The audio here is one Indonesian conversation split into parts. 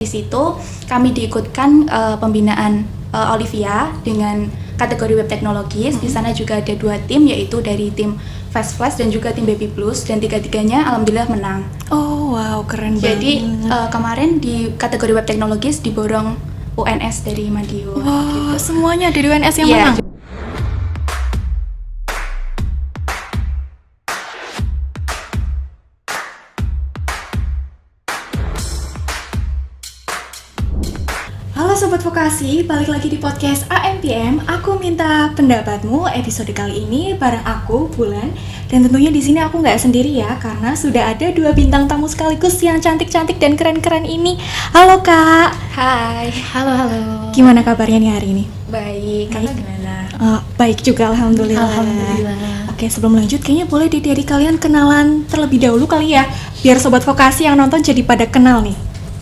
Di situ kami diikutkan pembinaan Olivia dengan kategori web teknologis. Di sana juga ada 2 tim, yaitu dari tim Fast Flash dan juga tim Baby Plus, dan tiga-tiganya alhamdulillah menang. Oh wow, keren Jadi banget. kemarin di kategori web teknologis diborong UNS dari Madiun. Wah, semuanya dari UNS yang Iya. menang. Halo Sobat Vokasi, balik lagi di podcast AMPM. Aku minta pendapatmu episode kali ini bareng aku, Bulan. Dan tentunya di sini aku nggak sendiri ya, karena sudah ada 2 bintang tamu sekaligus yang cantik-cantik dan keren-keren ini. Halo Kak. Hai. Halo. Gimana kabarnya nih hari ini? Baik, kakak gimana? Baik juga, alhamdulillah. Alhamdulillah. Oke, sebelum lanjut, kayaknya boleh dari kalian kenalan terlebih dahulu kali ya, biar Sobat Vokasi yang nonton jadi pada kenal nih.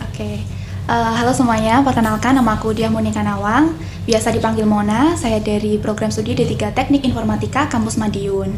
Oke. Halo semuanya, perkenalkan nama aku Diah Monika Nawang, biasa dipanggil Mona. Saya dari program studi D3 Teknik Informatika Kampus Madiun.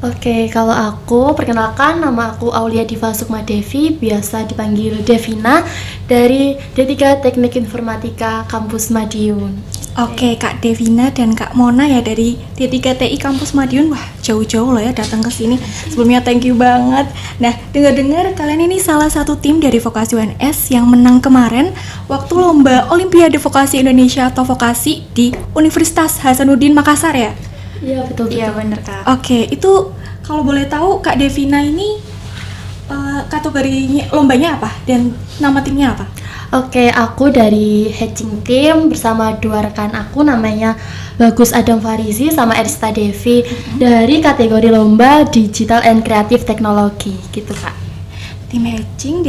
Oke, kalau aku perkenalkan nama aku Aulia Diva Sukma Devi, biasa dipanggil Devina dari D3 Teknik Informatika Kampus Madiun. Oke, Kak Devina dan Kak Mona ya dari D3TI Kampus Madiun. Wah, jauh-jauh loh ya datang ke sini. Sebelumnya thank you banget. Nah, dengar-dengar kalian ini salah satu tim dari Vokasi UNS yang menang kemarin waktu lomba Olimpiade Vokasi Indonesia atau Vokasi di Universitas Hasanuddin Makassar ya? Iya, betul. Iya bener kak. Oke, itu kalau boleh tahu Kak Devina ini kategorinya lombanya apa dan nama timnya apa? Oke, aku dari Hatching Team bersama 2 rekan aku namanya Bagus Adam Farizi sama Ersta Devi dari kategori lomba Digital and Creative Technology gitu Kak. Tim hatching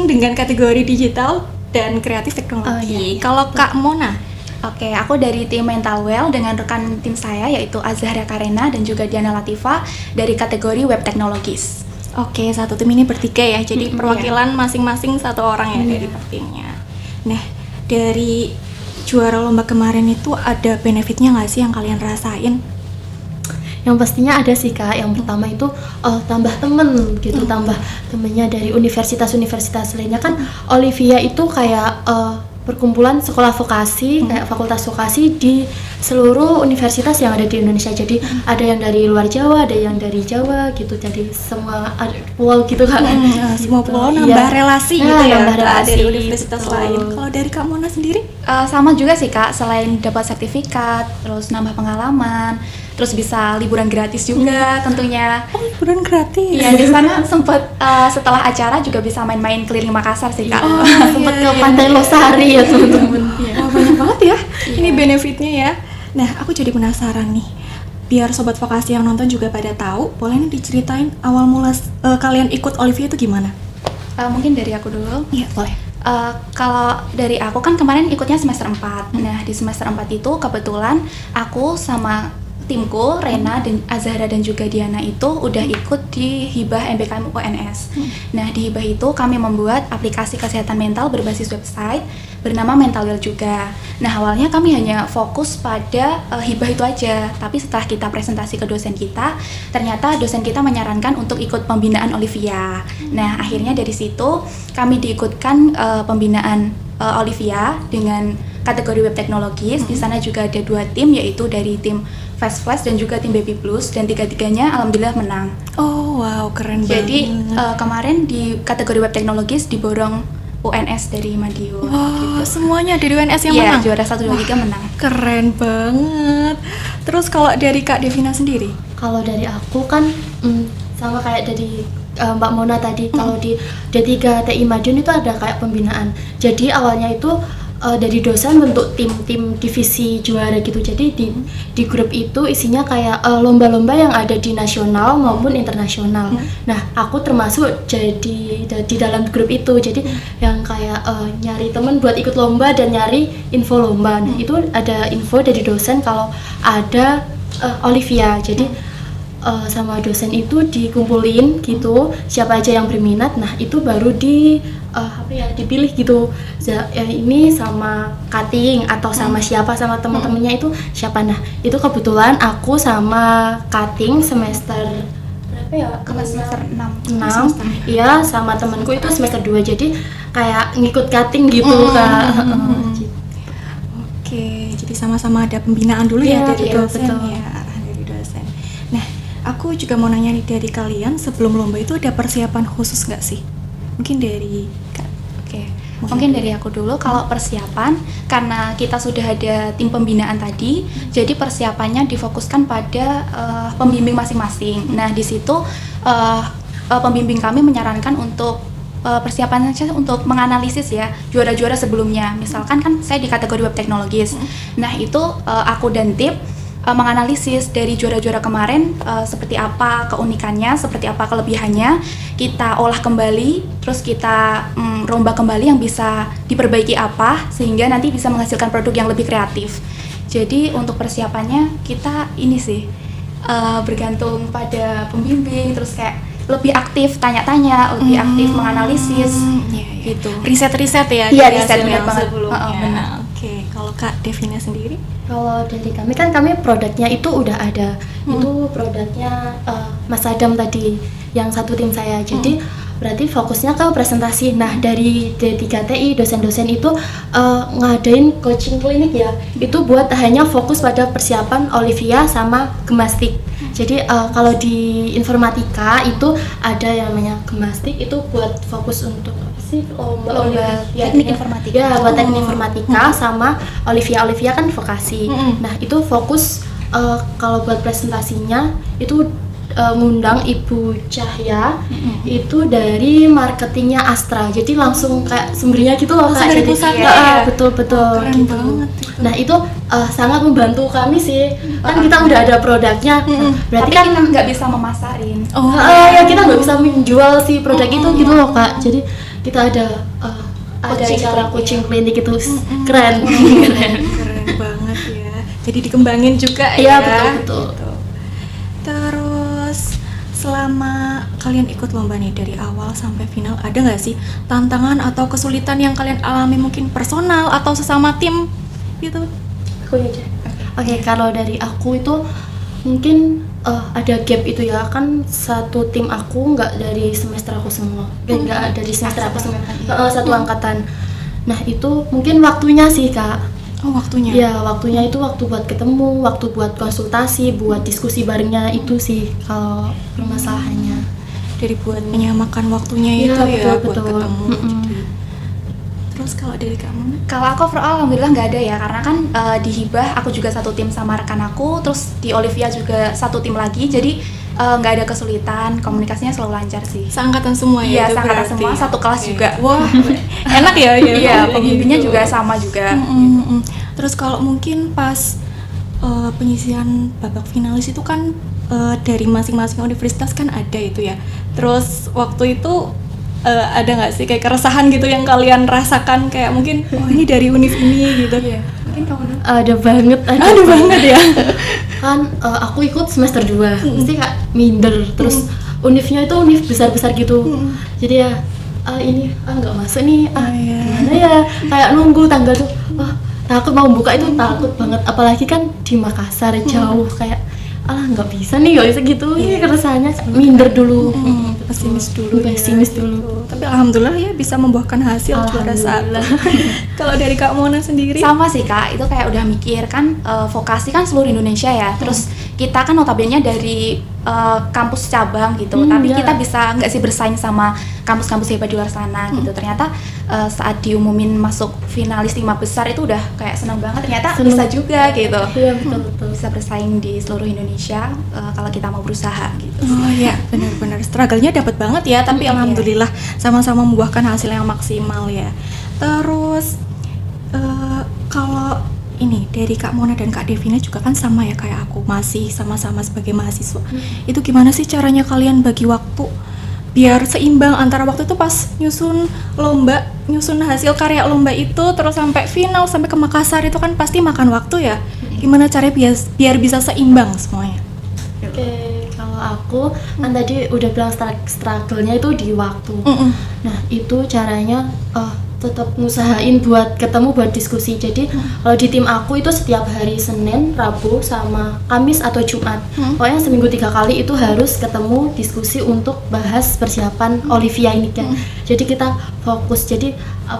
dengan kategori digital dan kreatif teknologi. Oh, iya. Kalau Kak Mona, Oke, aku dari tim Mental Well dengan rekan tim saya yaitu Azahra Karena dan juga Diana Latifa dari kategori web teknologis. oke, satu tim ini bertiga ya, jadi Mm-mm, perwakilan masing-masing satu orang ya dari per timnya. Nah, dari juara lomba kemarin itu ada benefitnya nggak sih yang kalian rasain? Yang pastinya ada sih Kak. Yang pertama itu tambah temen gitu, tambah temennya dari universitas-universitas lainnya kan. Olivia itu kayak perkumpulan sekolah vokasi, kayak fakultas vokasi di seluruh universitas yang ada di Indonesia. Jadi ada yang dari luar Jawa, ada yang dari Jawa gitu. Jadi semua ada pulau gitu Kak. Semua pulau Iya. nambah relasi Nah, gitu ya nambah relasi, dari universitas betul. lain. Kalau dari Kak Mona sendiri? Sama juga sih kak, selain dapat sertifikat, terus nambah pengalaman, terus bisa liburan gratis juga tentunya. Oh, liburan gratis. Iya, di sana sempet setelah acara juga bisa main-main keliling Makassar sih kak. Oh, Sempet iya, ke iya. Pantai Losari ya teman-teman. Wah, banyak banget ya. Ini benefitnya ya. Nah, aku jadi penasaran nih. Biar Sobat Vokasi yang nonton juga pada tahu, boleh nih diceritain awal mula kalian ikut Olivia itu gimana? Mungkin dari aku dulu. Iya, boleh. Kalau dari aku kan kemarin ikutnya semester 4. Nah, di semester 4 itu kebetulan aku sama timku, Rena dan Azahra dan juga Diana itu udah ikut di Hibah MBKM UNS. Nah, di Hibah itu kami membuat aplikasi kesehatan mental berbasis website bernama Mental Well juga. Nah, awalnya kami hanya fokus pada Hibah itu aja, tapi setelah kita presentasi ke dosen kita, ternyata dosen kita menyarankan untuk ikut pembinaan Olivia. Nah, akhirnya dari situ kami diikutkan pembinaan Olivia dengan kategori web teknologis. Di sana juga ada 2 tim, yaitu dari tim Fast Flash dan juga tim Baby Plus, dan tiga-tiganya alhamdulillah menang. Oh, wow, keren Jadi banget. kemarin di kategori web teknologis diborong UNS dari Madiun. Wah, semuanya dari UNS yang Iya, menang? juara 1, 2, 3 menang. Keren banget. Terus kalau dari Kak Devina sendiri? Kalau dari aku kan sama kayak dari Mbak Mona tadi, kalau di D3 TI Madiun itu ada kayak pembinaan. Jadi awalnya itu dari dosen bentuk tim divisi juara gitu. Jadi di grup itu isinya kayak lomba-lomba yang ada di nasional maupun internasional. Nah, aku termasuk jadi di dalam grup itu. Jadi yang kayak nyari temen buat ikut lomba dan nyari info lomba. Nah, itu ada info dari dosen kalau ada Olivia. Jadi sama dosen itu dikumpulin gitu, siapa aja yang berminat. Nah, itu baru dipilih gitu. Ini sama cutting atau sama siapa, sama teman-temannya itu siapa. Nah, itu kebetulan aku sama cutting semester berapa ya kelas semester 6. 6. Iya, sama temanku itu semester 2. Jadi kayak ngikut cutting gitu, Kak. Gitu. Oke, jadi sama-sama ada pembinaan dulu ya Iya, dari betul, dosen betul. ya, dari dosen. Nah, aku juga mau nanya nih dari kalian sebelum lomba itu ada persiapan khusus nggak sih? Mungkin dari Kak. Oke, mungkin dari aku dulu. Kalau persiapan, karena kita sudah ada tim pembinaan tadi, jadi persiapannya difokuskan pada pembimbing masing-masing. Nah, di situ pembimbing kami menyarankan untuk persiapannya untuk menganalisis ya juara-juara sebelumnya. Misalkan kan saya di kategori web teknologis. Nah, itu aku dan tim menganalisis dari juara-juara kemarin seperti apa keunikannya, seperti apa kelebihannya, kita olah kembali, terus kita rombak kembali yang bisa diperbaiki apa sehingga nanti bisa menghasilkan produk yang lebih kreatif. Jadi untuk persiapannya kita ini sih bergantung pada pembimbing, terus kayak lebih aktif tanya-tanya, lebih aktif menganalisis gitu. Riset-riset ya? Iya, dari riset hasil bener yang banget. sebelumnya. Benar. Oke, kalau Kak Devina sendiri? Kalau dari kami kan kami produknya itu udah ada. Itu produknya Mas Adam tadi yang satu tim saya. Jadi berarti fokusnya ke presentasi. Nah, dari D3TI dosen-dosen itu ngadain coaching klinik ya. Itu buat hanya fokus pada persiapan Olivia sama gemastik. Jadi kalau di informatika itu ada yang namanya gemastik, itu buat fokus untuk apa sih? Lomba teknik informatika. Ya, buat teknik informatika sama Olivia kan vokasi. Nah, itu fokus kalau buat presentasinya itu ngundang Ibu Cahya itu dari marketingnya Astra. Jadi langsung kayak sumbernya gitu loh, Kak. dari Jadi pusat betul keren gitu. banget itu. Nah, itu sangat membantu kami sih. Kan kita udah ada produknya. Berarti Tapi kan kita nggak bisa memasarin. ya kita nggak bisa menjual si produk itu gitu loh, Kak. Jadi kita ada cara coaching klinik itu keren. Keren banget ya. Jadi dikembangin juga Iya, ya. betul. Gitu. Terus selama kalian ikut lomba nih dari awal sampai final, ada nggak sih tantangan atau kesulitan yang kalian alami mungkin personal atau sesama tim gitu? Aku aja. Oke, kalau dari aku itu mungkin ada gap itu ya, kan satu tim aku nggak dari semester aku semua, nggak dari semester aku semua, satu angkatan. Nah, itu mungkin waktunya sih, Kak. Oh, waktunya. Ya, waktunya itu waktu buat ketemu, waktu buat konsultasi, buat diskusi barengnya, itu sih kalau permasalahannya. Dari buat menyamakan waktunya Iya, itu ya, betul, buat betul. ketemu. Jadi. Terus kalau dari kamu? Kalau aku overall alhamdulillah nggak ada ya, karena kan di Hibah aku juga satu tim sama rekan aku, terus di Olivia juga satu tim lagi, jadi nggak ada kesulitan, komunikasinya selalu lancar sih. Seangkatan semua ya? Iya, itu seangkatan berarti? semua, satu kelas Oke. juga. Wah, enak ya? Iya, Kayak pembimbingnya gitu. juga sama juga. Terus kalau mungkin pas penyisian babak finalis itu kan dari masing-masing universitas kan ada itu ya. Terus waktu itu ada nggak sih kayak keresahan gitu yang kalian rasakan, kayak mungkin oh ini dari univ ini gitu? Mungkin kamu dulu. Ada banget, Ada banget ya. Kan aku ikut semester 2, mesti kayak minder, terus univnya itu univ besar-besar gitu. Jadi ya ini nggak masuk nih, Iya. gimana ya, kayak nunggu tanggal tuh, takut mau buka itu, takut banget, apalagi kan di Makassar jauh, kayak nggak bisa gitu, keresahannya minder dulu. Pesimis dulu. Pesimis ya, dulu. gitu. Tapi alhamdulillah ya bisa membuahkan hasil juara satu. Kalau dari Kak Mona sendiri? Sama sih Kak, itu kayak udah mikir kan vokasi kan seluruh Indonesia ya. Terus kita kan notabene dari kampus cabang gitu, tapi iya. kita bisa nggak sih bersaing sama kampus-kampus hebat di luar sana gitu. Ternyata saat diumumin masuk finalis 5 besar itu udah kayak senang banget, ternyata Seneng. bisa juga gitu. Iya, betul. Bisa bersaing di seluruh Indonesia kalau kita mau berusaha gitu. Oh ya, benar-benar struggle-nya dapat banget ya, tapi alhamdulillah sama-sama membuahkan hasil yang maksimal ya. Terus kalau ini dari Kak Mona dan Kak Devina juga kan sama ya kayak aku, masih sama-sama sebagai mahasiswa. Itu gimana sih caranya kalian bagi waktu biar seimbang antara waktu itu pas nyusun lomba, nyusun hasil karya lomba itu terus sampai final, sampai ke Makassar itu kan pasti makan waktu ya. Gimana caranya biar bisa seimbang semuanya? Oke, kalau aku kan tadi udah bilang struggle-nya itu di waktu. Nah, itu caranya tetap ngusahain buat ketemu buat diskusi. Jadi kalau di tim aku itu setiap hari Senin, Rabu, sama Kamis atau Jumat. Pokoknya seminggu 3 kali itu harus ketemu diskusi untuk bahas persiapan Olivia ini kan. Jadi kita fokus. Jadi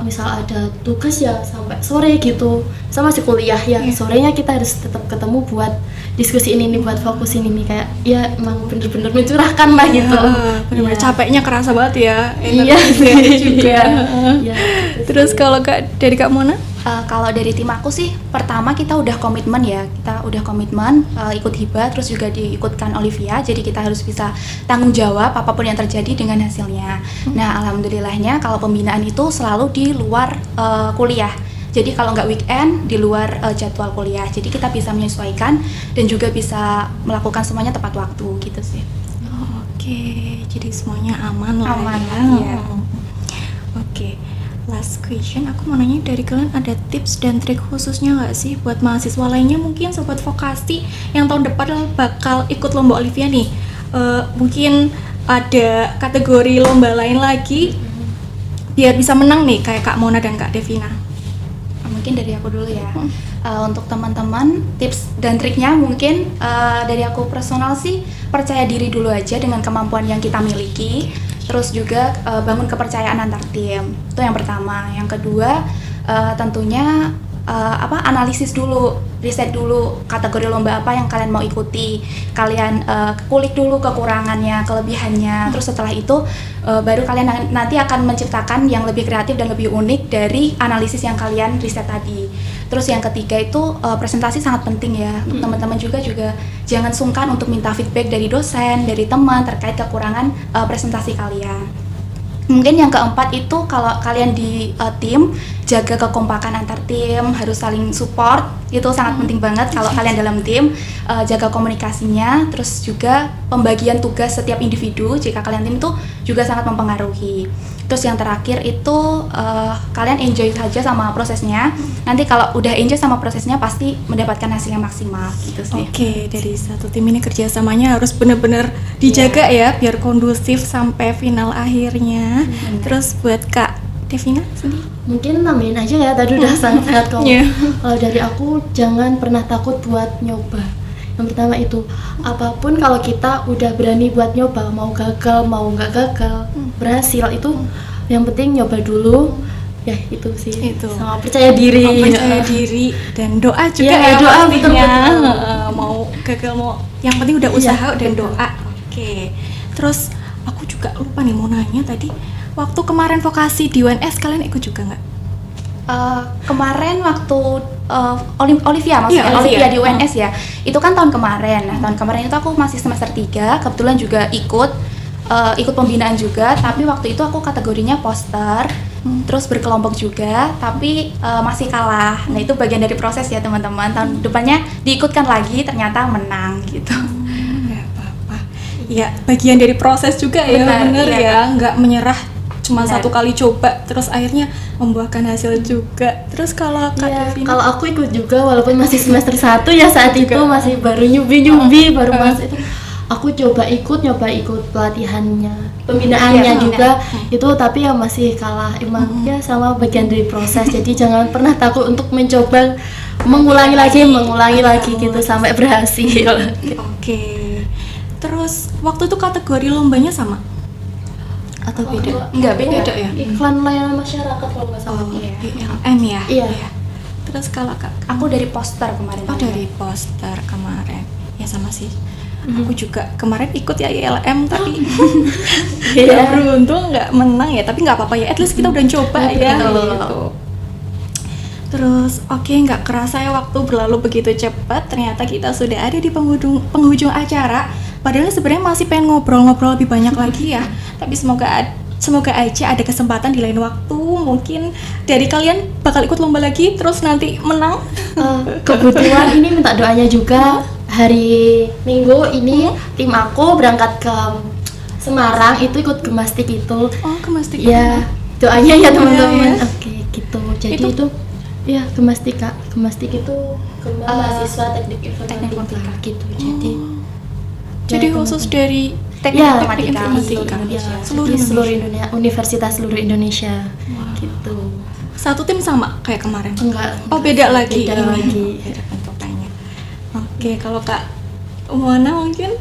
misal ada tugas ya sampai sore gitu. Sama masih kuliah ya. Sorenya kita harus tetap ketemu buat diskusi ini nih, buat fokus ini nih, kayak ya emang bener-bener mencurahkan lah gitu. Bener-bener Iya. capeknya kerasa banget ya. Iya juga. Iya. Terus kalau dari Kak Mona? Kalau dari tim aku sih, pertama kita udah komitmen ya, kita udah komitmen ikut hibah, terus juga diikutkan Olivia, jadi kita harus bisa tanggung jawab apapun yang terjadi dengan hasilnya. Nah, alhamdulillahnya kalau pembinaan itu selalu di luar kuliah. Jadi kalau nggak weekend, di luar jadwal kuliah. Jadi kita bisa menyesuaikan dan juga bisa melakukan semuanya tepat waktu gitu sih. Oke, jadi semuanya aman lah Aman, ya. iya. Oke, last question. Aku mau nanya dari kalian, ada tips dan trik khususnya nggak sih buat mahasiswa lainnya, mungkin sobat vokasi yang tahun depan bakal ikut lomba Olivia nih? Mungkin ada kategori lomba lain lagi biar bisa menang nih kayak Kak Mona dan Kak Devina. Mungkin dari aku dulu ya. Untuk teman-teman, tips dan triknya mungkin dari aku personal sih, percaya diri dulu aja dengan kemampuan yang kita miliki. Terus juga bangun kepercayaan antar tim. Itu yang pertama. Yang kedua, tentunya analisis dulu, riset dulu kategori lomba apa yang kalian mau ikuti. Kalian kulik dulu kekurangannya, kelebihannya. Terus setelah itu baru kalian nanti akan menciptakan yang lebih kreatif dan lebih unik dari analisis yang kalian riset tadi. Terus yang ketiga itu presentasi sangat penting ya. Untuk teman-teman juga jangan sungkan untuk minta feedback dari dosen, dari teman terkait kekurangan presentasi kalian. Mungkin yang keempat itu kalau kalian di tim, jaga kekompakan antar tim, harus saling support, itu sangat penting banget kalau kalian dalam tim. Jaga komunikasinya, terus juga pembagian tugas setiap individu jika kalian tim itu juga sangat mempengaruhi. Terus yang terakhir itu kalian enjoy saja sama prosesnya. Nanti kalau udah enjoy sama prosesnya pasti mendapatkan hasil yang maksimal gitu sih. Oke, dari satu tim ini kerjasamanya harus benar-benar dijaga ya biar kondusif sampai final akhirnya. Terus buat Kak Devina sendiri? Mungkin nambahin aja ya, tadi udah sangat ngomong. Kalau dari aku, jangan pernah takut buat nyoba. Yang pertama itu, apapun kalau kita udah berani buat nyoba, mau gagal, mau nggak gagal, berhasil itu yang penting nyoba dulu. Ya itu sih, Itu. sama percaya diri. Percaya diri dan doa juga Iya, ya doa, pastinya. betul. Mau gagal mau, yang penting udah usaha dan doa. Oke. Terus aku juga lupa nih mau nanya tadi, waktu kemarin vokasi di UNS kalian ikut juga nggak? Kemarin waktu Olivia maksudnya, Iya, Olivia Olivia di UNS ya, itu kan tahun kemarin. Nah, tahun kemarin itu aku masih semester 3, kebetulan juga ikut pembinaan juga, tapi waktu itu aku kategorinya poster, terus berkelompok juga, tapi masih kalah. Nah, itu bagian dari proses ya teman-teman. Tahun depannya diikutkan lagi, ternyata menang gitu. Nggak apa-apa. Ya, bagian dari proses juga ya, bener iya. ya, nggak menyerah cuma Benar. satu kali coba terus akhirnya membuahkan hasil juga. Terus kalau Kak Iya, Devina? kalau aku ikut juga walaupun masih semester 1 ya, saat itu masih baru nyubi baru masuk itu. Aku nyoba ikut pelatihannya, pembinaannya Iya, juga itu, tapi ya masih kalah. Emang ya sama bagian dari proses. Jadi jangan pernah takut untuk mencoba mengulangi lagi gitu sampai berhasil. Oke. Terus waktu itu kategori lombanya sama atau beda? Enggak beda. Beda ya? Iklan layanan masyarakat kalau nggak salah. Oh, ILM ya? Iya. Terus kalau Kak? Aku dari poster kemarin. Oh, dari poster kemarin. Ya sama sih. Aku juga kemarin ikut ya ILM tapi nggak beruntung, nggak menang ya, tapi nggak apa-apa ya, at least kita udah coba ya gitu. Terus oke, nggak kerasa ya waktu berlalu begitu cepat, ternyata kita sudah ada di penghujung acara. Padahal sebenarnya masih pengen ngobrol-ngobrol lebih banyak lagi ya, tapi semoga aja ada kesempatan di lain waktu. Mungkin dari kalian bakal ikut lomba lagi terus nanti menang. Kebetulan ini minta doanya juga, hari Minggu ini tim aku berangkat ke Semarang, itu ikut gemastik itu. Oh, gemastik. Ya, doanya ya teman-teman. Iya, ya. Oke, gitu. Jadi itu ya gemastik Kak. Gemastik itu mahasiswa teknik informatika gitu. Jadi khusus dari teknik ya, informatika informatika. Indonesia. Seluruh Indonesia, universitas seluruh Indonesia. Wow. Gitu. satu tim sama kayak kemarin? Enggak. Oh beda lagi. Beda lagi. Beda bentukannya. Oke, kalau Kak Mona mungkin?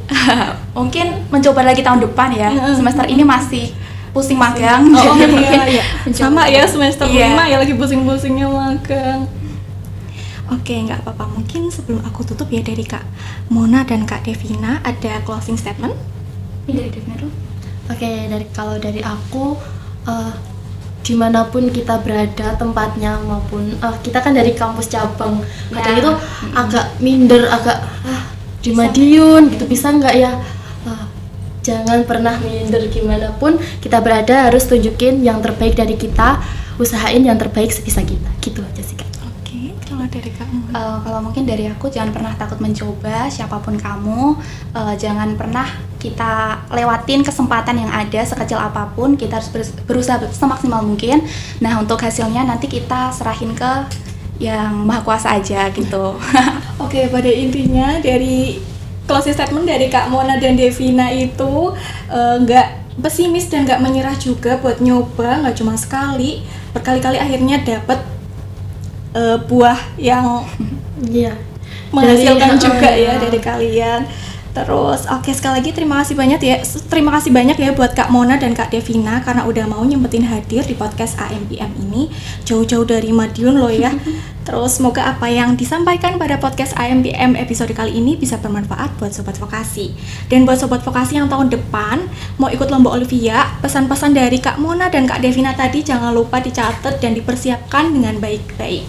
Mungkin mencoba lagi tahun depan ya. Semester ini masih pusing magang. Oh jadi mungkin iya. mencoba Sama ya lagi. semester Iya. 5 ya lagi pusing-pusingnya magang. Oke, nggak apa-apa. Mungkin sebelum aku tutup ya dari Kak Mona dan Kak Devina ada closing statement? Ini dari Devina dulu. Oke, kalau dari aku dimanapun kita berada tempatnya maupun kita kan dari kampus cabang, kadang Ya. itu agak minder, agak di Madiun gitu bisa nggak ya? Jangan pernah minder, gimana pun kita berada harus tunjukin yang terbaik dari kita, usahain yang terbaik sebisa kita, gitu aja sih Kak. Oke, kalau dari Kak Mona? Kalau mungkin dari aku, jangan pernah takut mencoba, siapapun kamu, jangan pernah kita lewatin kesempatan yang ada sekecil apapun, kita harus berusaha semaksimal mungkin. Nah, untuk hasilnya nanti kita serahin ke yang maha kuasa aja gitu. Oke, pada intinya dari closing statement dari Kak Mona dan Devina itu nggak pesimis dan nggak menyerah juga buat nyoba, nggak cuma sekali, berkali-kali akhirnya dapat buah yang Iya. menghasilkan Dari- juga ya dari kalian. Terus oke, sekali lagi terima kasih banyak ya buat Kak Mona dan Kak Devina karena udah mau nyempetin hadir di podcast AMPM ini jauh-jauh dari Madiun loh ya. Terus semoga apa yang disampaikan pada podcast AMPM episode kali ini bisa bermanfaat buat Sobat Vokasi. Dan buat Sobat Vokasi yang tahun depan mau ikut lomba Olivia, pesan-pesan dari Kak Mona dan Kak Devina tadi jangan lupa dicatat dan dipersiapkan dengan baik-baik.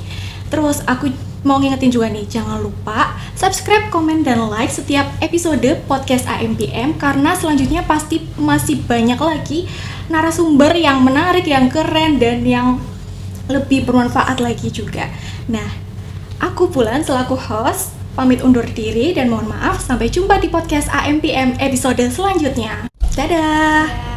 Terus aku mau ngingetin juga nih, jangan lupa subscribe, komen, dan like setiap episode podcast AMPM karena selanjutnya pasti masih banyak lagi narasumber yang menarik, yang keren, dan yang lebih bermanfaat lagi juga. Nah, aku Bulan selaku host pamit undur diri dan mohon maaf, sampai jumpa di podcast AMPM episode selanjutnya. Dadah!